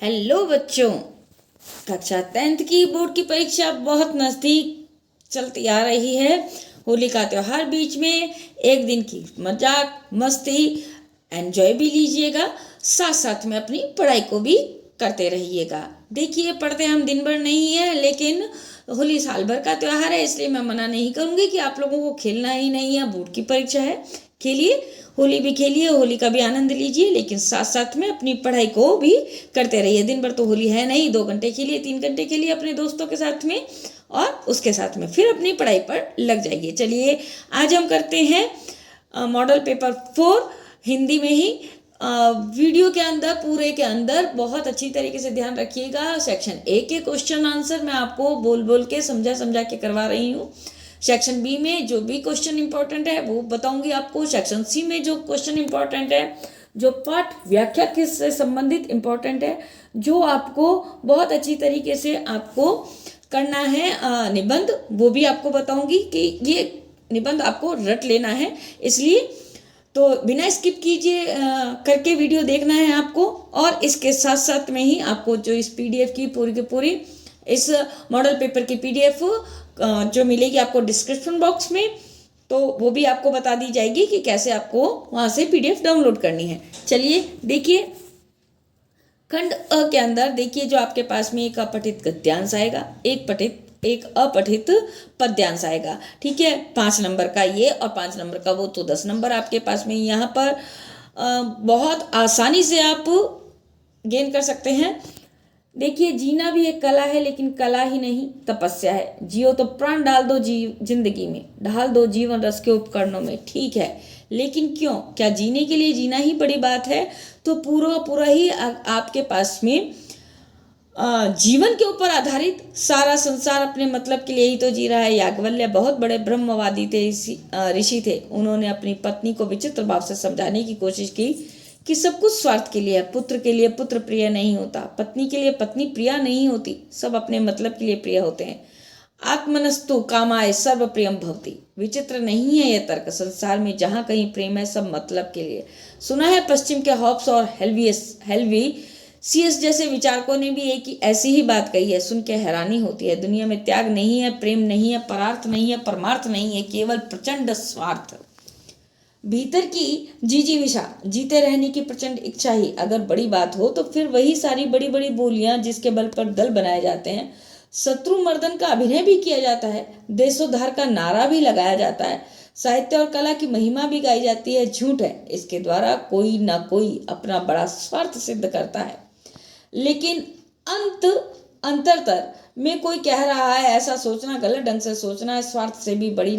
Hello बच्चों, कक्षा 10th की बोर्ड की परीक्षा बहुत नज़दीक चलती आ रही है। होली का त्यौहार बीच में, एक दिन की मजाक मस्ती एंजॉय भी लीजिएगा, साथ साथ में अपनी पढ़ाई को भी करते रहिएगा। देखिए, पढ़ते हम दिन भर नहीं है, लेकिन होली साल भर का त्यौहार है, इसलिए मैं मना नहीं करूँगी कि आप लोगों को खेलना ही नहीं है। बोर्ड की परीक्षा है, खेलिए, होली भी खेलिए, होली का भी आनंद लीजिए, लेकिन साथ साथ में अपनी पढ़ाई को भी करते रहिए। दिन भर तो होली है नहीं, 2 घंटे खेलिए, 3 घंटे खेलिए अपने दोस्तों के साथ में, और उसके साथ में फिर अपनी पढ़ाई पर लग जाइए। चलिए, आज हम करते हैं मॉडल पेपर 4 हिंदी में ही। वीडियो के अंदर, पूरे के अंदर बहुत अच्छी तरीके से ध्यान रखिएगा। सेक्शन ए के क्वेश्चन आंसर मैं आपको बोल बोल के समझा समझा के करवा रही हूँ। सेक्शन बी में जो भी क्वेश्चन इंपॉर्टेंट है वो बताऊंगी आपको। सेक्शन सी में जो क्वेश्चन इंपॉर्टेंट है, जो पाठ व्याख्या से संबंधित इंपॉर्टेंट है, जो आपको बहुत अच्छी तरीके से आपको करना है निबंध, वो भी आपको बताऊंगी कि ये निबंध आपको रट लेना है। इसलिए तो बिना स्किप कीजिए करके वीडियो देखना है आपको। और इसके साथ साथ में ही आपको जो इस पीडीएफ की पूरी इस मॉडल पेपर की पीडीएफ जो मिलेगी आपको डिस्क्रिप्शन बॉक्स में, तो वो भी आपको बता दी जाएगी कि कैसे आपको वहाँ से पीडीएफ डाउनलोड करनी है। चलिए देखिए, खंड अ के अंदर देखिए, जो आपके पास में एक अपठित गद्यांश आएगा, एक अपठित पद्यांश आएगा। ठीक है, 5 नंबर का ये और 5 नंबर का वो, तो 10 नंबर आपके पास में यहाँ पर बहुत आसानी से आप गेन कर सकते हैं। देखिए, जीना भी एक कला है, लेकिन कला ही नहीं तपस्या है। जियो तो प्राण डाल दो जिंदगी में, ढाल दो जीवन रस के उपकरणों में। ठीक है, लेकिन क्यों? क्या जीने के लिए जीना ही बड़ी बात है? तो पूरा ही आपके पास में जीवन के ऊपर आधारित सारा संसार अपने मतलब के लिए ही तो जी रहा है। याज्ञवल्क्य बहुत बड़े ब्रह्मवादी थे, ऋषि थे। उन्होंने अपनी पत्नी को विचित्र भाव से समझाने की कोशिश की कि सब कुछ स्वार्थ के लिए है। पुत्र के लिए पुत्र प्रिय नहीं होता, पत्नी के लिए पत्नी प्रिया नहीं होती, सब अपने मतलब के लिए प्रिय होते हैं। आत्मनस्तु कामाय सर्व प्रियम भवति। विचित्र नहीं है यह तर्क। संसार में जहाँ कहीं प्रेम है, सब मतलब के लिए। सुना है पश्चिम के हॉब्स और हेल्वीसियस जैसे विचारकों ने भी एक ऐसी ही बात कही है। सुन के हैरानी होती है। दुनिया में त्याग नहीं है, प्रेम नहीं है, परार्थ नहीं है, परमार्थ नहीं है, केवल प्रचंड स्वार्थ। भीतर की जिजीविषा, जीते रहने की प्रचंड इच्छा ही अगर बड़ी बात हो, तो फिर वही सारी बड़ी बड़ी बोलियां जिसके बल पर दल बनाए जाते हैं, शत्रु मर्दन का अभिनय भी किया जाता है, देशोद्धार का नारा भी लगाया जाता है, साहित्य और कला की महिमा भी गाई जाती है, झूठ है। इसके द्वारा कोई ना कोई अपना बड़ा स्वार्थ सिद्ध करता है। लेकिन अंतरतर में कोई कह रहा है ऐसा सोचना गलत ढंग से सोचना है। स्वार्थ से भी बड़ी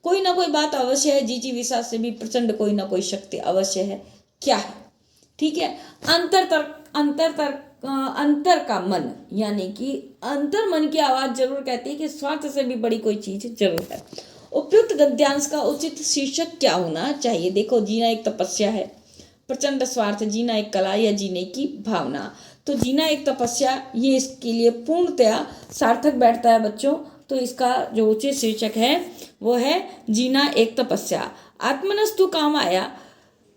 कोई ना कोई बात अवश्य है। जिजीविषा से भी प्रचंड कोई ना कोई शक्ति अवश्य है। क्या है? ठीक है, अंतर का मन, यानी कि अंतर मन की आवाज जरूर कहती है कि स्वार्थ से भी बड़ी कोई चीज जरूर है। उपयुक्त गद्यांश का उचित शीर्षक क्या होना चाहिए? देखो, जीना एक तपस्या है, प्रचंड स्वार्थ, जीना एक कला या जीने की भावना। तो जीना एक तपस्या, ये इसके लिए पूर्णतया सार्थक बैठता है बच्चों। तो इसका जो उचित शीर्षक है वो है जीना एक तपस्या। आत्मनस्तु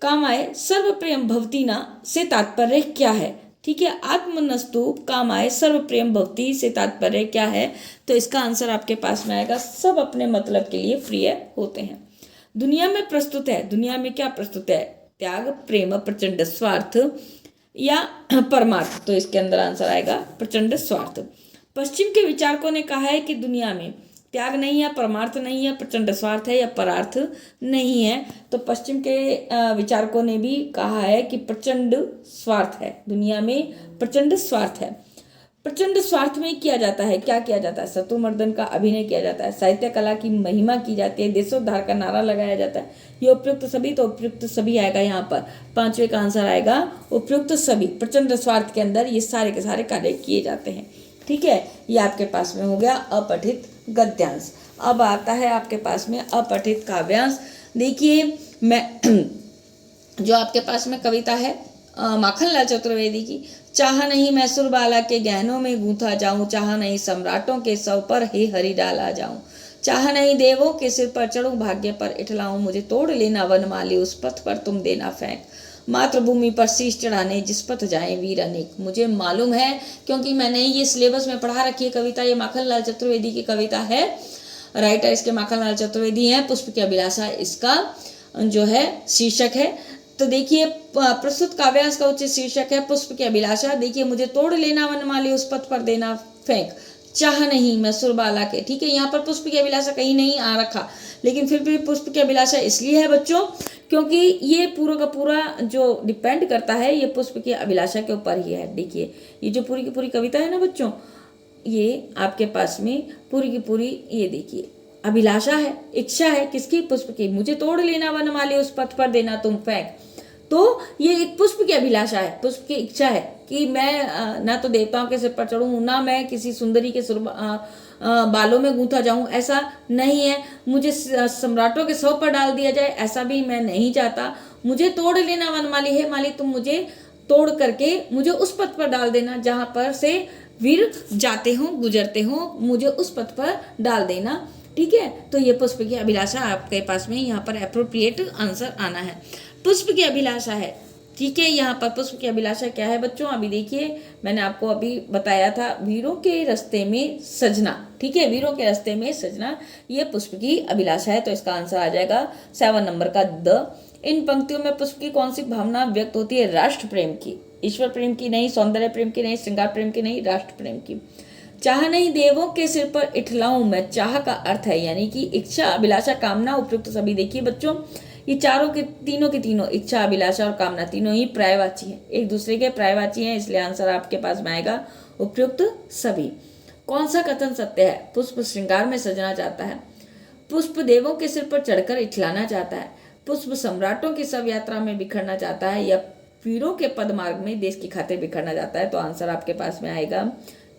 कामाय सर्व प्रियम भवती ना से तात्पर्य क्या है? ठीक है, आत्मनस्तु कामाय सर्व प्रियम भवती से तात्पर्य क्या है? तो इसका आंसर आपके पास में आएगा, सब अपने मतलब के लिए प्रिय होते हैं। दुनिया में प्रस्तुत है, दुनिया में क्या प्रस्तुत है? त्याग, प्रेम, प्रचंड स्वार्थ या परमार्थ। तो इसके अंदर आंसर आएगा प्रचंड स्वार्थ। पश्चिम के विचारकों ने कहा है कि दुनिया में त्याग नहीं है, परमार्थ नहीं है, प्रचंड स्वार्थ है या परार्थ नहीं है। तो पश्चिम के विचारकों ने भी कहा है कि प्रचंड स्वार्थ है, दुनिया में प्रचंड स्वार्थ है। प्रचंड स्वार्थ में किया जाता है, क्या किया जाता है? शत्रुमर्दन का अभिनय किया जाता है, साहित्य कला की महिमा की जाती है, देशोद्धार का नारा लगाया जाता है। ये उपयुक्त सभी, तो उपयुक्त सभी आएगा यहाँ पर। 5वें का आंसर आएगा उपयुक्त सभी। प्रचंड स्वार्थ के अंदर ये सारे के सारे कार्य किए जाते हैं। ठीक है, ये आपके पास में हो गया अपठित गद्यांश। अब आता है आपके पास में अपठित काव्यांश। देखिए, मैं जो आपके पास में कविता है माखनलाल चतुर्वेदी की, चाह नहीं मैसूर बाला के गहनों में गूंथा जाऊं, चाह नहीं सम्राटों के सौ पर हे हरि डाला जाऊं, चाह नहीं देवों के सिर पर चढ़ूं, भाग्य पर इठलाऊं, मुझे तोड़ लेना वनमाली, उस पथ पर तुम देना फेंक, मातृभूमि पर शीश चढ़ाने जिस पथ जाए वीर अनेक। मुझे मालूम है क्योंकि मैंने ये सिलेबस में पढ़ा रखी है कविता। ये माखनलाल चतुर्वेदी की कविता है, राइटर इसके माखनलाल चतुर्वेदी है। पुष्प की अभिलाषा इसका जो है शीर्षक है। तो देखिए प्रस्तुत काव्यांश का उचित शीर्षक है पुष्प की अभिलाषा। देखिए, मुझे तोड़ लेना वनमाली उस पथ पर देना फेंक, चाह नहीं मैं सुरबाला के। ठीक है, यहाँ पर पुष्प की अभिलाषा कहीं नहीं आ रखा, लेकिन फिर भी पुष्प की अभिलाषा इसलिए है बच्चों क्योंकि ये पूरा का पूरा जो डिपेंड करता है ये पुष्प की अभिलाषा के ऊपर ही है। देखिए, ये जो पूरी की पूरी कविता है ना बच्चों, ये आपके पास में पूरी की पूरी ये देखिए अभिलाषा है, इच्छा है किसकी? पुष्प की। मुझे तोड़ लेना वनमाली उस पथ पर देना तुम फेंक। तो ये एक पुष्प की अभिलाषा है, पुष्प की इच्छा है कि मैं ना तो देवताओं के सिर पर चढ़ूं, ना मैं किसी सुंदरी के बालों में गूंथा जाऊं, ऐसा नहीं है। मुझे सम्राटों के सौ पर डाल दिया जाए, ऐसा भी मैं नहीं चाहता। मुझे तोड़ लेना वनमाली, हे माली तुम मुझे तोड़ करके मुझे उस पथ पर डाल देना जहां पर से वीर जाते हो गुजरते हो, मुझे उस पथ पर डाल देना। ठीक है, तो ये पुष्प की अभिलाषा आपके पास में यहाँ पर एप्रोप्रिएट आंसर आना है। पुष्प की अभिलाषा है। ठीक है, यहाँ पर पुष्प की अभिलाषा क्या है बच्चों? अभी देखिए, मैंने आपको अभी बताया था वीरों के रास्ते में सजना। ठीक है, वीरों के रास्ते में सजना, ये पुष्प की अभिलाषा है। तो इसका आंसर आ जाएगा 7 नंबर का द। इन पंक्तियों में पुष्प की कौन सी भावना व्यक्त होती है? राष्ट्र प्रेम की, ईश्वर प्रेम की नहीं, सौंदर्य प्रेम की नहीं, श्रृंगार प्रेम की नहीं, राष्ट्र प्रेम की। चाह नहीं देवों के सिर पर इठलाऊं मैं, चाह का अर्थ है यानी कि इच्छा, अभिलाषा, कामना, उपयुक्त सभी। देखिए बच्चों, ये चारों के तीनों इच्छा, अभिलाषा और कामना तीनों ही पर्यायवाची हैं, एक दूसरे के पर्यायवाची हैं, इसलिए आंसर आपके पास में आएगा उपयुक्त सभी। कौन सा कथन सत्य है? पुष्प श्रृंगार में सजना चाहता है, पुष्प देवों के सिर पर चढ़कर इठलाना चाहता है, पुष्प सम्राटों की सब यात्रा में बिखरना चाहता है, या वीरों के पदमार्ग में देश की खातिर बिखरना चाहता है। तो आंसर आपके पास में आएगा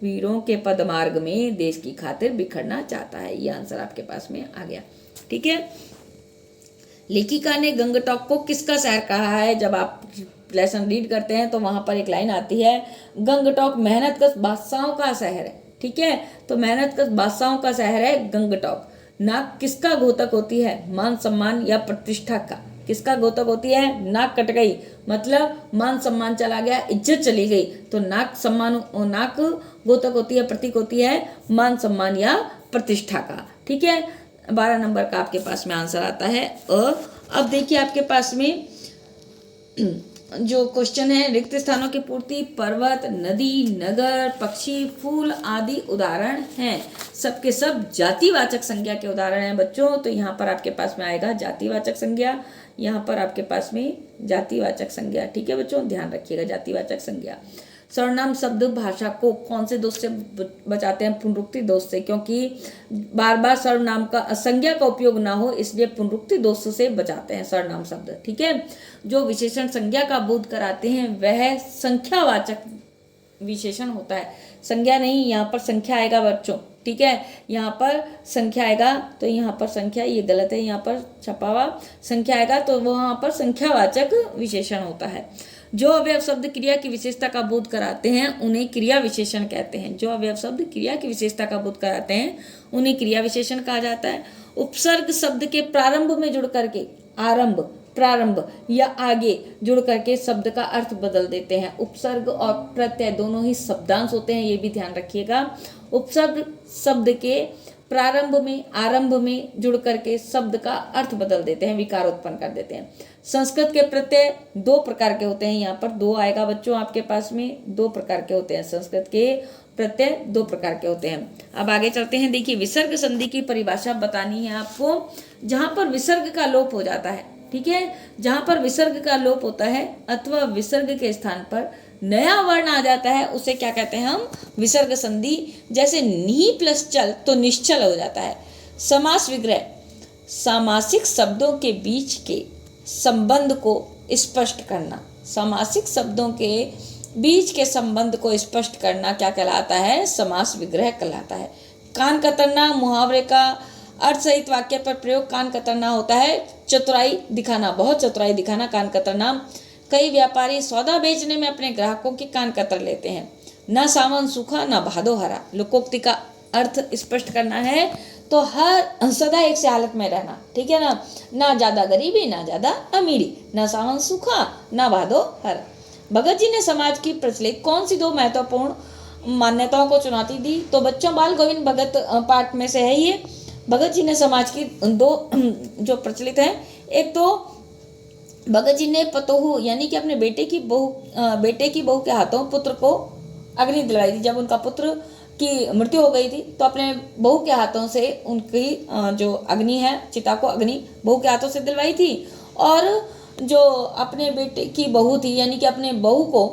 वीरों के पदमार्ग में देश की खातिर बिखरना चाहता है। ये आंसर आपके पास में आ गया। ठीक है, लेखिका ने गंगटोक को किसका शहर कहा है? जब आप लेसन रीड करते हैं तो वहां पर एक लाइन आती है, गंगटोक मेहनतकश बादशाहों का शहर है। ठीक है, तो मेहनतकश बादशाहों का शहर है गंगटोक। नाक किसका घोतक होती है? मान सम्मान या प्रतिष्ठा का। किसका घोतक होती है? नाक कट गई मतलब मान सम्मान चला गया, इज्जत चली गई, तो नाक घोतक होती है, प्रतीक होती है मान सम्मान या प्रतिष्ठा का। ठीक है, 12 नंबर का आपके पास में आंसर आता है अब देखिए आपके पास में जो क्वेश्चन है, रिक्त स्थानों की पूर्ति, पर्वत, नदी, नगर, पक्षी, फूल आदि उदाहरण हैं। सबके सब जातिवाचक संज्ञा के उदाहरण हैं बच्चों। तो यहाँ पर आपके पास में आएगा जातिवाचक संज्ञा, यहाँ पर आपके पास में जातिवाचक संज्ञा। ठीक है बच्चों, ध्यान रखिएगा जातिवाचक संज्ञा। सर्वनाम शब्द भाषा को कौन से दोष से बचाते हैं? पुनरुक्ति दोष से, क्योंकि बार बार सर्वनाम का संज्ञा का उपयोग ना हो इसलिए पुनरुक्ति दोष से बचाते हैं सर्वनाम शब्द। ठीक है, जो विशेषण संज्ञा का बोध कराते हैं वह संख्यावाचक विशेषण होता है, संज्ञा नहीं। यहाँ पर संख्या आएगा बच्चों। ठीक है, यहाँ पर संख्या आएगा तो यहाँ पर संख्या, ये गलत है, यहाँ पर छपा हुआ संख्या आएगा तो वहाँ पर संख्यावाचक विशेषण होता है। जो अवयव शब्द क्रिया की विशेषता का बोध कराते हैं उन्हें क्रिया विशेषण कहते हैं। जो अवयव शब्द क्रिया की विशेषता का बोध कराते हैं उन्हें क्रिया विशेषण कहा जाता है। उपसर्ग शब्द के प्रारंभ में जुड़ करके, आरंभ, प्रारंभ या आगे जुड़ करके शब्द का अर्थ बदल देते हैं। उपसर्ग और प्रत्यय दोनों ही शब्दांश होते हैं, ये भी ध्यान रखिएगा। उपसर्ग शब्द के प्रारंभ में, आरंभ में जुड़ करके शब्द का अर्थ बदल देते हैं, विकार उत्पन्न कर देते हैं। संस्कृत के प्रत्यय 2 प्रकार के होते हैं, यहाँ पर 2 आएगा बच्चों आपके पास में, 2 प्रकार के होते हैं। संस्कृत के प्रत्यय 2 प्रकार के होते हैं। अब आगे चलते हैं। देखिए, विसर्ग संधि की परिभाषा बतानी है आपको, जहाँ पर विसर्ग का लोप हो जाता है। ठीक है, जहाँ पर विसर्ग का लोप होता है अथवा विसर्ग के स्थान पर नया वर्ण आ जाता है उसे क्या कहते हैं हम? विसर्ग संधि। जैसे नी प्लस चल तो निश्चल हो जाता है। समास विग्रह, सामासिक शब्दों के बीच के संबंध को स्पष्ट करना, सामासिक शब्दों के बीच के संबंध को स्पष्ट करना क्या कहलाता है? समास विग्रह कहलाता है। कान कतरना मुहावरे का अर्थ सहित वाक्य पर प्रयोग कान कतरना होता है, चतुराई दिखाना, बहुत चतुराई दिखाना, कान कतरना। कई व्यापारी सौदा बेचने में अपने ग्राहकों के कान कतर लेते हैं। न सावन सूखा न भादो हरा, लोकोक्ति का अर्थ स्पष्ट करना है तो हर सदा एक से हालत में रहना, ठीक है ना, ना ज़्यादा गरीबी ना ज़्यादा अमीरी, ना सावन सूखा ना भादो हर। भगत जी ने समाज की प्रचलित कौन सी 2 महत्वपूर्ण मान्यताओं को चुनौती दी? तो बच्चों बाल गोविंद भगत पाठ में से है ये। भगत जी ने समाज की 2 जो प्रचलित है, एक तो भगत जी ने पतोहू यानी कि अपने बेटे की बहू के हाथों पुत्र को अग्नि दिलवाई थी। जब उनका पुत्र की मृत्यु हो गई थी तो अपने बहू के हाथों से उनकी जो अग्नि है, चिता को अग्नि बहू के हाथों से दिलवाई थी। और जो अपने बेटे की बहू थी यानी कि अपने बहू को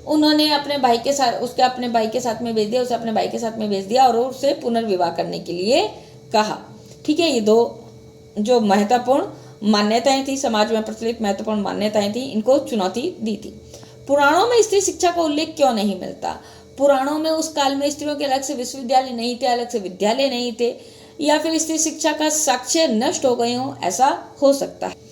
उन्होंने अपने भाई के साथ अपने भाई के साथ में भेज दिया, उसे अपने भाई के साथ में भेज दिया और उससे पुनर्विवाह करने के लिए कहा। ठीक है, ये 2 जो महत्वपूर्ण मान्यताएं थी, समाज में प्रचलित महत्वपूर्ण मान्यताएं थी, इनको चुनौती दी थी। पुराणों में स्त्री शिक्षा का उल्लेख क्यों नहीं मिलता? पुराणों में उस काल में स्त्रियों के अलग से विश्वविद्यालय नहीं थे, अलग से विद्यालय नहीं थे, या फिर स्त्री शिक्षा का साक्ष्य नष्ट हो गए हों, ऐसा हो सकता है।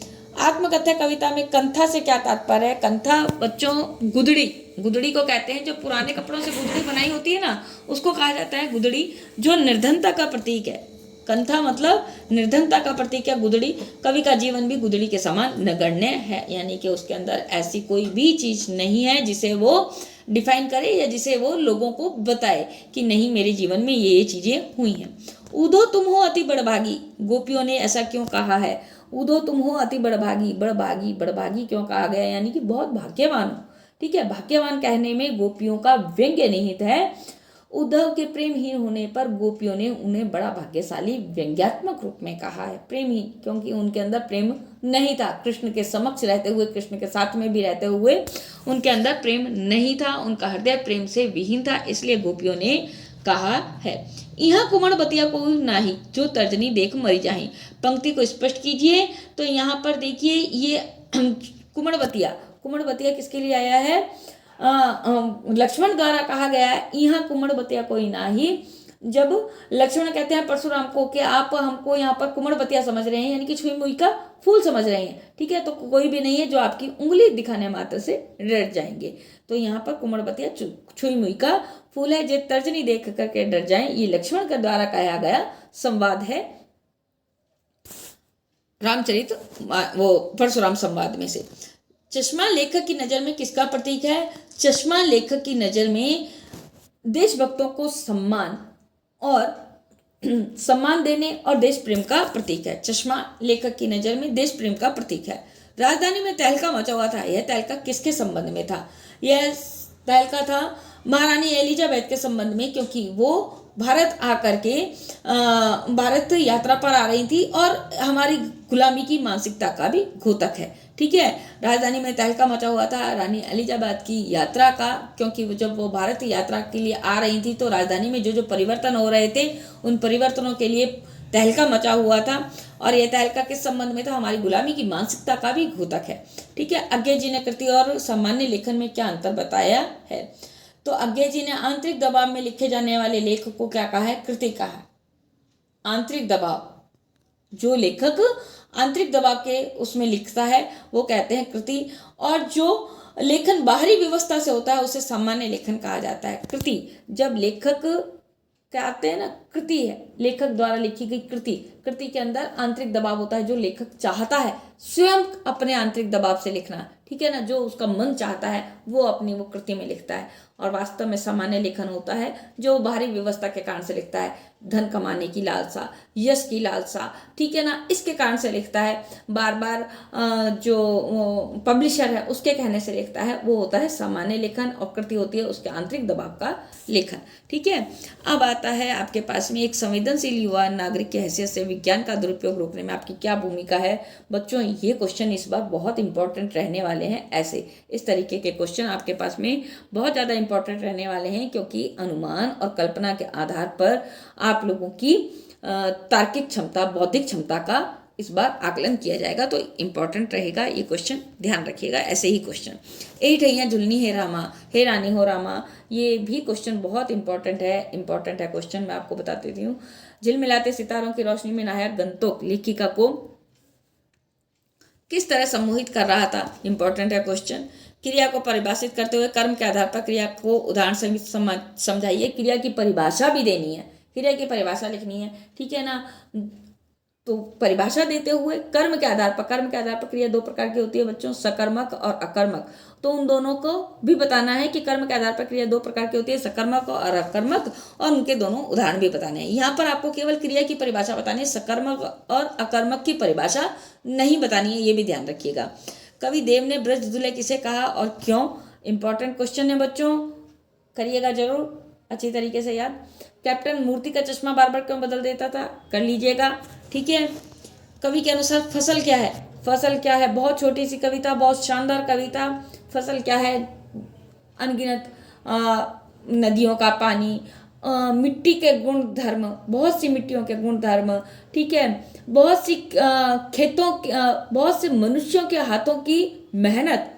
आत्मकथा कविता में कंथा से क्या तात्पर्य है? कंथा बच्चों गुदड़ी को कहते हैं। जो पुराने कपड़ों से गुदड़ी बनाई होती है ना, उसको कहा जाता है गुदड़ी, जो निर्धनता का प्रतीक है। कंथा मतलब निर्धनता का प्रतीक है गुदड़ी। कवि का जीवन भी गुदड़ी के समान नगण्य है, यानी कि उसके अंदर ऐसी कोई भी चीज नहीं है जिसे वो डिफाइन करे या जिसे वो लोगों को बताए कि नहीं मेरे जीवन में ये चीजें हुई हैं। ऊधो तुम हो अति बड़भागी, गोपियों ने ऐसा क्यों कहा है? ऊधो तुम हो अति बड़भागी, बड़भागी क्यों कहा गया? यानी कि बहुत भाग्यवान हो। ठीक है, भाग्यवान कहने में गोपियों का व्यंग्य निहित है। उद्धव के प्रेमहीन होने पर गोपियों ने उन्हें बड़ा भाग्यशाली व्यंग्यात्मक रूप में कहा है। प्रेमहीन क्योंकि उनके अंदर प्रेम नहीं था, कृष्ण के समक्ष रहते हुए, कृष्ण के साथ में भी रहते हुए उनके अंदर प्रेम नहीं था, उनका हृदय प्रेम से विहीन था, इसलिए गोपियों ने कहा है। यहाँ कुमड़ बतिया को नाही जो तर्जनी देख मरी जाही। पंक्ति को स्पष्ट कीजिए। तो यहाँ पर देखिए ये कुमड़ बतिया किसके लिए आया है? लक्ष्मण द्वारा कहा गया है, यहाँ कुमड़ बतिया कोई नाही। जब लक्ष्मण कहते हैं परशुराम को कि आप हमको यहाँ पर कुमड़ बतिया समझ रहे हैं, यानी कि छुई मुई का फूल समझ रहे हैं, ठीक है, तो कोई भी नहीं है जो आपकी उंगली दिखाने मात्र से डर जाएंगे। तो यहाँ पर कुमड़ बतिया छुई मुई का फूल है, जे तर्जनी देख करके डर जाएं, ये लक्ष्मण के द्वारा कहा गया संवाद है रामचरित वो परशुराम संवाद में से। चश्मा लेखक की नजर में किसका प्रतीक है? चश्मा लेखक की नजर में देशभक्तों को सम्मान देने और देश प्रेम का प्रतीक है। चश्मा लेखक की नजर में देश प्रेम का प्रतीक है। राजधानी में तहलका मचा हुआ था, यह तहलका किसके संबंध में था? यह तहलका था महारानी एलिजाबेथ के संबंध में, क्योंकि वो भारत आकर के भारत यात्रा पर आ रही थी और हमारी गुलामी की मानसिकता का भी घोतक है। ठीक है, राजधानी में तहलका मचा हुआ था रानी एलिजाबेथ की यात्रा का, क्योंकि जब वो भारत यात्रा के लिए आ रही थी तो राजधानी में जो जो परिवर्तन हो रहे थे उन परिवर्तनों के लिए तहलका मचा हुआ था। और यह तहलका किस संबंध में था? हमारी गुलामी की मानसिकता का भी घोतक है। ठीक है, अज्ञे जी ने कृति और सामान्य लेखन में क्या अंतर बताया है? तो अज्ञे जी ने आंतरिक दबाव में लिखे जाने वाले लेख को क्या कहा है? कृति कहा है। आंतरिक दबाव, जो लेखक आंतरिक दबाव के उसमें लिखता है वो कहते हैं कृति, और जो लेखन बाहरी व्यवस्था से होता है उसे सामान्य लेखन कहा जाता है। कृति जब लेखक कहते हैं ना, कृति है लेखक द्वारा लिखी गई कृति। कृति के अंदर आंतरिक दबाव होता है, जो लेखक चाहता है स्वयं अपने आंतरिक दबाव से लिखना, ठीक है ना, जो उसका मन चाहता है वो अपनी वो कृति में लिखता है। और वास्तव में सामान्य लेखन होता है जो बाहरी व्यवस्था के कारण से लिखता है, धन कमाने की लालसा, यश की लालसा, ठीक है ना, इसके कारण से लिखता है, बार बार जो पब्लिशर है उसके कहने से लिखता है, वो होता है सामान्य लेखन। और कृति होती है उसके आंतरिक दबाव का लेखन। ठीक है, अब आता है आपके पास में एक संवेदनशील युवा नागरिक की हैसियत से विज्ञान का दुरुपयोग रोकने में आपकी क्या भूमिका है? बच्चों ये क्वेश्चन इस बार बहुत इंपॉर्टेंट रहने वाले हैं। ऐसे इस तरीके के क्वेश्चन आपके पास में बहुत ज़्यादा इंपॉर्टेंट रहने वाले हैं, क्योंकि अनुमान और कल्पना के आधार पर आप लोगों की तार्किक क्षमता, बौद्धिक क्षमता का इस बार आकलन किया जाएगा। तो इम्पॉर्टेंट रहेगा ये क्वेश्चन, ध्यान रखिएगा। ऐसे ही क्वेश्चन यही ठैया झुलनी हे रामा, हे रानी हो रामा, ये भी क्वेश्चन बहुत इंपॉर्टेंट है क्वेश्चन। मैं आपको बता देती हूँ। झिलमिलाते सितारों की रोशनी में नायक गंतोक लेखिका को किस तरह सम्मोहित कर रहा था? इंपॉर्टेंट है क्वेश्चन। क्रिया को परिभाषित करते हुए कर्म के आधार पर क्रिया को उदाहरण सहित समझाइए। क्रिया की परिभाषा भी देनी है क्रिया की परिभाषा लिखनी है, ठीक है ना। तो परिभाषा देते हुए कर्म के आधार पर क्रिया दो प्रकार की होती है बच्चों, सकर्मक और अकर्मक। तो उन दोनों को भी बताना है कि कर्म के आधार पर क्रिया दो प्रकार की होती है, सकर्मक और अकर्मक, और उनके दोनों उदाहरण भी बताने हैं। यहाँ पर आपको केवल क्रिया की परिभाषा बतानी है, सकर्मक और अकर्मक की परिभाषा नहीं बतानी है, ये भी ध्यान रखिएगा। कवि देव ने ब्रज दुल्हे किसे कहा और क्यों, इंपॉर्टेंट क्वेश्चन है बच्चों, करिएगा जरूर अच्छी तरीके से याद। कैप्टन मूर्ति का चश्मा बार बार क्यों बदल देता था, कर लीजिएगा, ठीक है। कवि के अनुसार फसल क्या है, फसल क्या है, बहुत छोटी सी कविता, बहुत शानदार कविता। फसल क्या है, अनगिनत नदियों का पानी, मिट्टी के गुण धर्म, बहुत सी मिट्टियों के गुण धर्म, ठीक है, बहुत सी खेतों, बहुत से मनुष्यों के हाथों की मेहनत,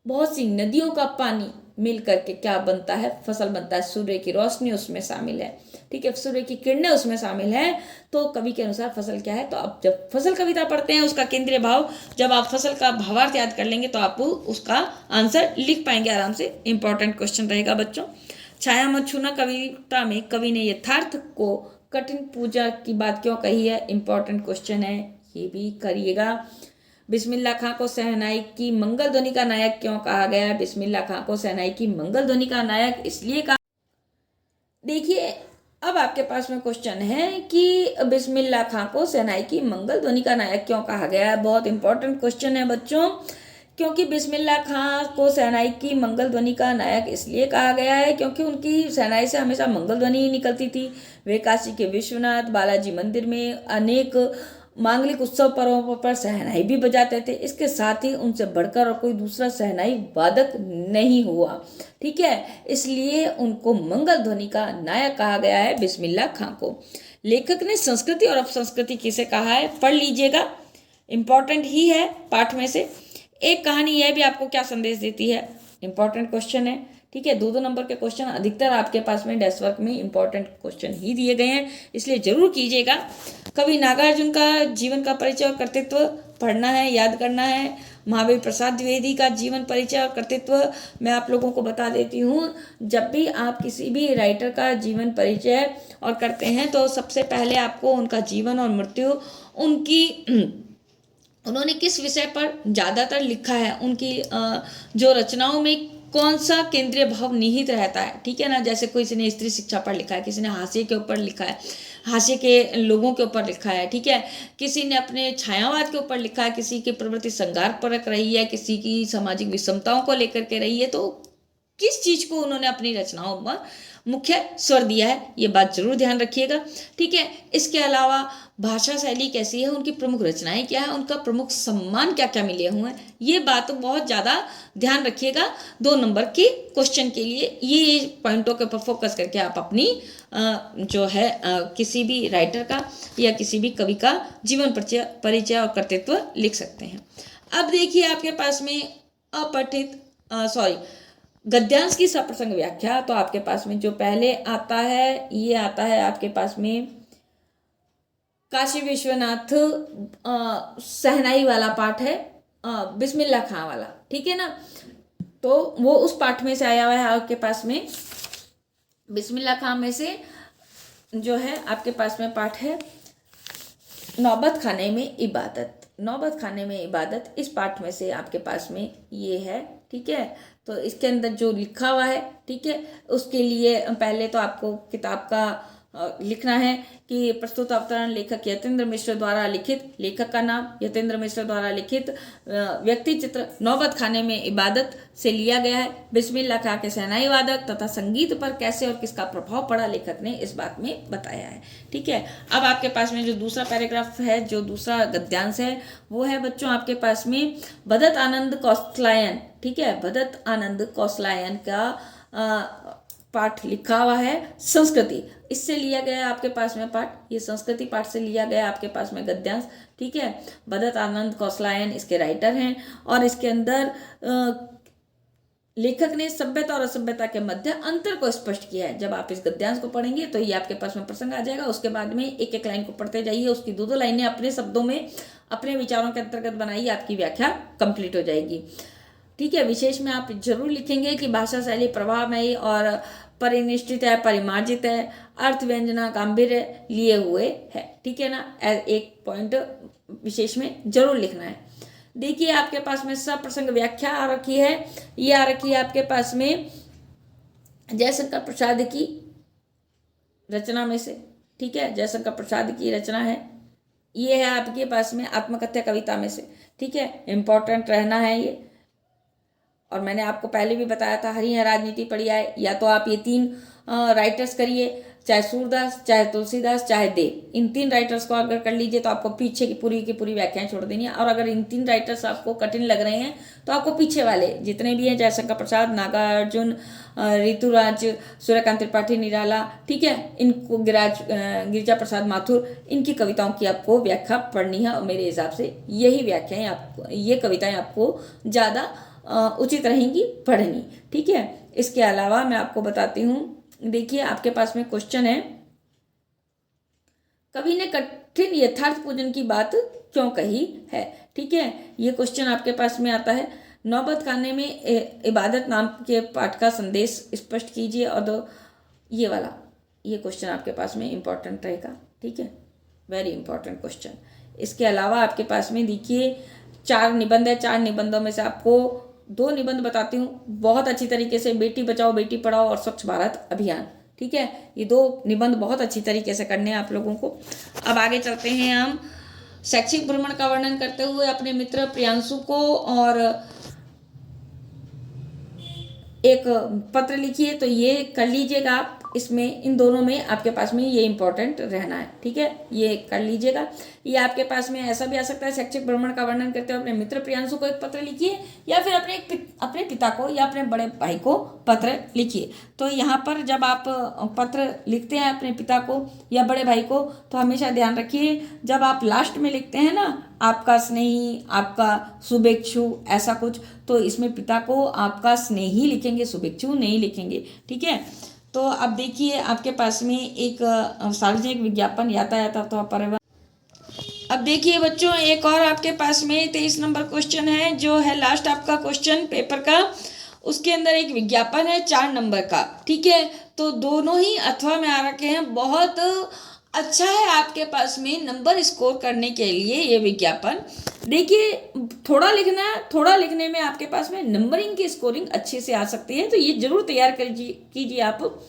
बहुत सी नदियों का पानी मिल करके क्या बनता है, फसल बनता है। सूर्य की रोशनी उसमें शामिल है, ठीक है, सूर्य की किरणें उसमें शामिल है। तो कवि के अनुसार फसल क्या है, तो आप जब फसल कविता पढ़ते हैं उसका केंद्रीय भाव, जब आप फसल का भावार्थ याद कर लेंगे तो आप उसका आंसर लिख पाएंगे आराम से। इंपॉर्टेंट क्वेश्चन रहेगा बच्चों। छाया मत छूना कविता में कवि ने यथार्थ को कठिन पूजा की बात क्यों कही है, इंपॉर्टेंट क्वेश्चन है, ये भी करिएगा। बिस्मिल्लाह खां को शहनाई की मंगल ध्वनि का नायक क्यों कहा गया है, बिस्मिल्लाह खां को शहनाई की मंगल ध्वनि का नायक इसलिए कहा। देखिए अब आपके पास में क्वेश्चन है कि बिस्मिल्लाह खां को शहनाई की मंगल ध्वनि का नायक क्यों कहा गया है, बहुत इंपॉर्टेंट क्वेश्चन है बच्चों। क्योंकि बिस्मिल्लाह खां को शहनाई की मंगल ध्वनि का नायक इसलिए कहा गया है क्योंकि उनकी शहनाई से हमेशा मंगल ध्वनि ही निकलती थी। वे काशी के विश्वनाथ बालाजी मंदिर में अनेक मांगलिक उत्सव पर्वों पर शहनाई भी बजाते थे। इसके साथ ही उनसे बढ़कर और कोई दूसरा शहनाई वादक नहीं हुआ, ठीक है, इसलिए उनको मंगल ध्वनि का नायक कहा गया है बिस्मिल्लाह खां को। लेखक ने संस्कृति और अपसंस्कृति किसे कहा है, पढ़ लीजिएगा, इंपॉर्टेंट ही है पाठ में से। एक कहानी यह भी आपको क्या संदेश देती है, इंपॉर्टेंट क्वेश्चन है, ठीक है। 2-2 नंबर के क्वेश्चन अधिकतर आपके पास में डेस्क वर्क में इंपॉर्टेंट क्वेश्चन ही दिए गए हैं, इसलिए जरूर कीजिएगा। कवि नागार्जुन का जीवन का परिचय और कर्तृत्व पढ़ना है, याद करना है। महावीर प्रसाद द्विवेदी का जीवन परिचय और कर्तृत्व मैं आप लोगों को बता देती हूँ। जब भी आप किसी भी राइटर का जीवन परिचय और करते हैं तो सबसे पहले आपको उनका जीवन और मृत्यु, उनकी उन्होंने किस विषय पर ज़्यादातर लिखा है, उनकी जो रचनाओं में कौन सा केंद्रीय भाव निहित रहता है, ठीक है ना। जैसे किसी ने स्त्री शिक्षा पर लिखा है, किसी ने हाशिए के ऊपर लिखा है, हाशिए के लोगों के ऊपर लिखा है, ठीक है, किसी ने अपने छायावाद के ऊपर लिखा है, किसी की प्रवृत्ति संघार परक रही है, किसी की सामाजिक विषमताओं को लेकर के रही है। तो किस चीज़ को उन्होंने अपनी रचनाओं में मुख्य स्वर दिया है, ये बात जरूर ध्यान रखिएगा, ठीक है। इसके अलावा भाषा शैली कैसी है, उनकी प्रमुख रचनाएं क्या है, उनका प्रमुख सम्मान क्या क्या मिले हुए हैं, ये बात बहुत ज़्यादा ध्यान रखिएगा। 2 नंबर के क्वेश्चन के लिए ये पॉइंटों के ऊपर फोकस करके आप अपनी जो है किसी भी राइटर का या किसी भी कवि का जीवन परिचय और कर्तृत्व लिख सकते हैं। अब देखिए आपके पास में गद्यांश की सप्रसंग व्याख्या, तो आपके पास में जो पहले आता है ये आता है आपके पास में काशी विश्वनाथ शहनाई वाला पाठ है, बिस्मिल्लाह खां वाला, ठीक है ना। तो वो उस पाठ में से आया हुआ है आपके पास में। बिस्मिल्लाह खां में से जो है आपके पास में पाठ है नौबत खाने में इबादत, नौबत खाने में इबादत, इस पाठ में से आपके पास में ये है, ठीक है। तो इसके अंदर जो लिखा हुआ है, ठीक है, उसके लिए पहले तो आपको किताब का लिखना है कि प्रस्तुत अवतरण लेखक यतेंद्र मिश्र द्वारा लिखित, लेखक का नाम यतेंद्र मिश्र द्वारा लिखित, व्यक्ति चित्र नौबत खाने में इबादत से लिया गया है। बिस्मिल्लाह खां के शहनाई वादक तथा संगीत पर कैसे और किसका प्रभाव पड़ा लेखक ने इस बात में बताया है, ठीक है। अब आपके पास में जो दूसरा पैराग्राफ है, जो दूसरा गद्यांश है, वो है बच्चों आपके पास में भदत आनंद कौशलायन, ठीक है, भदत आनंद कौशलायन का पाठ लिखा हुआ है संस्कृति, इससे लिया गया आपके पास में पाठ, ये संस्कृति पाठ से लिया गया आपके पास में गद्यांश, ठीक है। भदत आनंद कौशलायन इसके राइटर हैं और इसके अंदर लेखक ने सभ्यता और असभ्यता के मध्य अंतर को स्पष्ट किया है। जब आप इस गद्यांश को पढ़ेंगे तो ये आपके पास में प्रसंग आ जाएगा। उसके बाद में एक एक लाइन को पढ़ते जाइए, उसकी 2-2 लाइनें अपने शब्दों में अपने विचारों के अंतर्गत बनाइए, आपकी व्याख्या कंप्लीट हो जाएगी। ठीक है, विशेष में आप जरूर लिखेंगे कि भाषा शैली प्रभावमयी और परिनिष्ठित है, परिमार्जित है, अर्थ व्यंजना गांभीर्य लिए हुए है। ठीक है ना, एक पॉइंट विशेष में जरूर लिखना है। देखिए आपके पास में सप्रसंग व्याख्या आ रखी है, ये आ रखी है आपके पास में जयशंकर प्रसाद की रचना में से। ठीक है, जयशंकर प्रसाद की रचना है, ये है आपके पास में आत्मकथ्य कविता में से। ठीक है, इंपॉर्टेंट रहना है ये। और मैंने आपको पहले भी बताया था, हरी है राजनीति पढ़ी आए, या तो आप ये 3 राइटर्स करिए, चाहे सूरदास, चाहे तुलसीदास, चाहे देव। इन 3 राइटर्स को अगर कर लीजिए तो आपको पीछे की पूरी व्याख्याएं छोड़ देनी है। और अगर इन 3 राइटर्स आपको कठिन लग रहे हैं तो आपको पीछे वाले जितने भी हैं, जयशंकर प्रसाद, नागार्जुन, ऋतुराज, सूर्यकांत त्रिपाठी निराला, ठीक है, इनको गिरिजा प्रसाद माथुर, इनकी कविताओं की आपको व्याख्या पढ़नी है। और मेरे हिसाब से यही व्याख्याएं आपको, ये कविताएं आपको ज़्यादा उचित रहेंगी पढ़नी। ठीक है, इसके अलावा मैं आपको बताती हूँ, देखिए आपके पास में क्वेश्चन है, कवि ने कठिन यथार्थ पूजन की बात क्यों कही है। ठीक है, ये क्वेश्चन आपके पास में आता है। नौबत खाने में इबादत नाम के पाठ का संदेश स्पष्ट कीजिए। और ये वाला ये क्वेश्चन आपके पास में इम्पोर्टेंट रहेगा। ठीक है, वेरी इंपॉर्टेंट क्वेश्चन। इसके अलावा आपके पास में देखिए 4 निबंध है, 4 निबंधों में से आपको 2 निबंध बताती हूँ बहुत अच्छी तरीके से, बेटी बचाओ बेटी पढ़ाओ और स्वच्छ भारत अभियान। ठीक है, ये 2 निबंध बहुत अच्छी तरीके से करने हैं आप लोगों को। अब आगे चलते हैं हम शैक्षिक भ्रमण का वर्णन करते हुए अपने मित्र प्रियांशु को, और एक पत्र लिखिए, तो ये कर लीजिएगा आप। इसमें इन दोनों में आपके पास में ये इंपॉर्टेंट रहना है। ठीक है, ये कर लीजिएगा। ये आपके पास में ऐसा भी आ सकता है, शैक्षिक भ्रमण का वर्णन करते हुए अपने मित्र प्रियांशु को एक पत्र लिखिए, या फिर अपने पिता को या अपने बड़े भाई को पत्र लिखिए। तो यहाँ पर जब आप पत्र लिखते हैं अपने पिता को या बड़े भाई को, तो हमेशा ध्यान रखिए जब आप लास्ट में लिखते हैं ना, आपका स्नेही, आपका शुभेच्छु, ऐसा कुछ, तो इसमें पिता को आपका स्नेही लिखेंगे, शुभेच्छु नहीं लिखेंगे। ठीक है, तो अब देखिए आपके पास में एक सार्वजनिक विज्ञापन, यातायात अथवा परिवहन। अब देखिए बच्चों, एक और आपके पास में 23 नंबर क्वेश्चन है, जो है लास्ट आपका क्वेश्चन पेपर का। उसके अंदर एक विज्ञापन है 4 नंबर का। ठीक है, तो दोनों ही अथवा में आ रखे हैं। बहुत अच्छा है आपके पास में नंबर स्कोर करने के लिए ये विज्ञापन। देखिए थोड़ा लिखने में आपके पास में नंबरिंग की स्कोरिंग अच्छे से आ सकती है, तो ये जरूर तैयार कीजिए आप।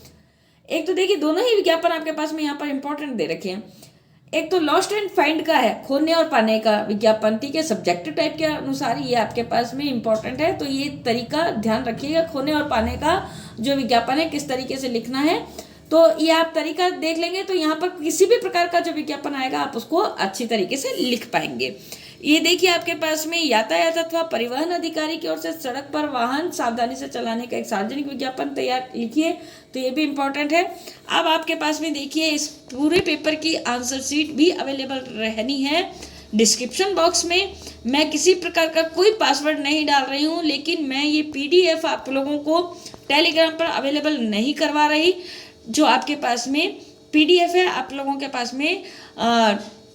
एक तो देखिए दोनों ही विज्ञापन आपके पास में यहाँ पर इंपॉर्टेंट दे रखे हैं। एक तो लॉस्ट एंड फाइंड का है, खोने और पाने का विज्ञापन। ठीक है, सब्जेक्टिव टाइप के अनुसार ये आपके पास में इंपॉर्टेंट है, तो ये तरीका ध्यान रखिएगा। खोने और पाने का जो विज्ञापन है किस तरीके से लिखना है, तो ये आप तरीका देख लेंगे तो यहाँ पर किसी भी प्रकार का जो विज्ञापन आएगा आप उसको अच्छी तरीके से लिख पाएंगे। ये देखिए आपके पास में यातायात अथवा परिवहन अधिकारी की ओर से सड़क पर वाहन सावधानी से चलाने का एक सार्वजनिक विज्ञापन तैयार लिखिए, तो ये भी इम्पोर्टेंट है। अब आपके पास में देखिए इस पूरे पेपर की आंसर शीट भी अवेलेबल रहनी है डिस्क्रिप्शन बॉक्स में। मैं किसी प्रकार का कोई पासवर्ड नहीं डाल रही हूँ, लेकिन मैं ये PDF आप लोगों को टेलीग्राम पर अवेलेबल नहीं करवा रही। जो आपके पास में PDF है आप लोगों के पास में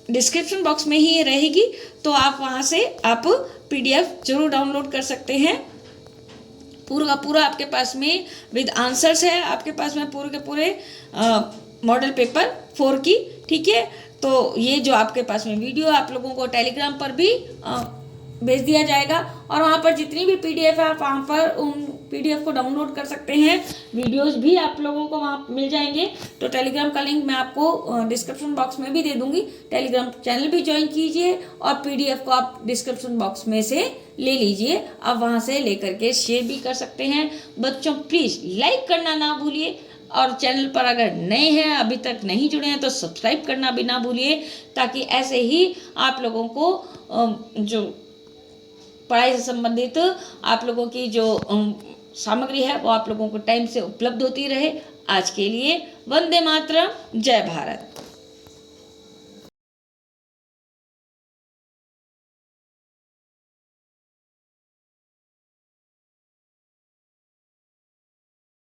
डिस्क्रिप्शन बॉक्स में ही रहेगी, तो आप वहाँ से आप PDF जरूर डाउनलोड कर सकते हैं। पूरा का पूरा आपके पास में विद आंसर्स है, आपके पास में पूरे के पूरे मॉडल पेपर 4 की। ठीक है, तो ये जो आपके पास में वीडियो आप लोगों को टेलीग्राम पर भी भेज दिया जाएगा, और वहाँ पर जितनी भी PDF है आप वहाँ पर उन PDF को डाउनलोड कर सकते हैं। वीडियोस भी आप लोगों को वहाँ मिल जाएंगे। तो टेलीग्राम का लिंक मैं आपको डिस्क्रिप्शन बॉक्स में भी दे दूंगी। टेलीग्राम चैनल भी ज्वाइन कीजिए, और PDF को आप डिस्क्रिप्शन बॉक्स में से ले लीजिए। आप वहाँ से लेकर के शेयर भी कर सकते हैं। बच्चों प्लीज़ लाइक करना ना भूलिए, और चैनल पर अगर नए हैं, अभी तक नहीं जुड़े हैं, तो सब्सक्राइब करना भी ना भूलिए, ताकि ऐसे ही आप लोगों को जो पढ़ाई से संबंधित आप लोगों की जो सामग्री है वो आप लोगों को टाइम से उपलब्ध होती रहे। आज के लिए वंदे मातरम, जय भारत।